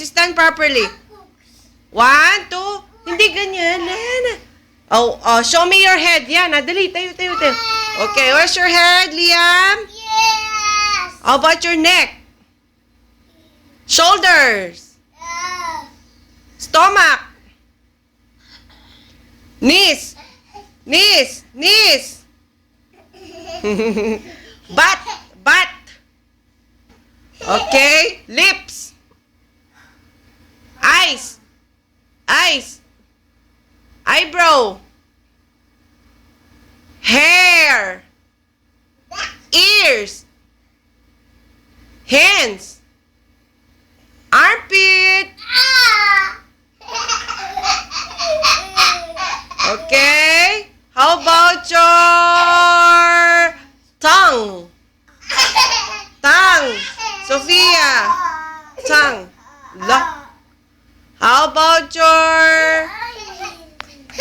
stand properly. 1, 2. Hindi ganyan. Lena. Oh, show me your head. Yan, dali. Tayo. Okay, where's your head, Liam? Yes. How about your neck? Shoulders. Stomach. Knees. Butt. Okay, lips. Eyes. Eyebrow. Hair. Ears. Hands. Armpit. Okay. How about your tongue? Sophia. Tongue. How about your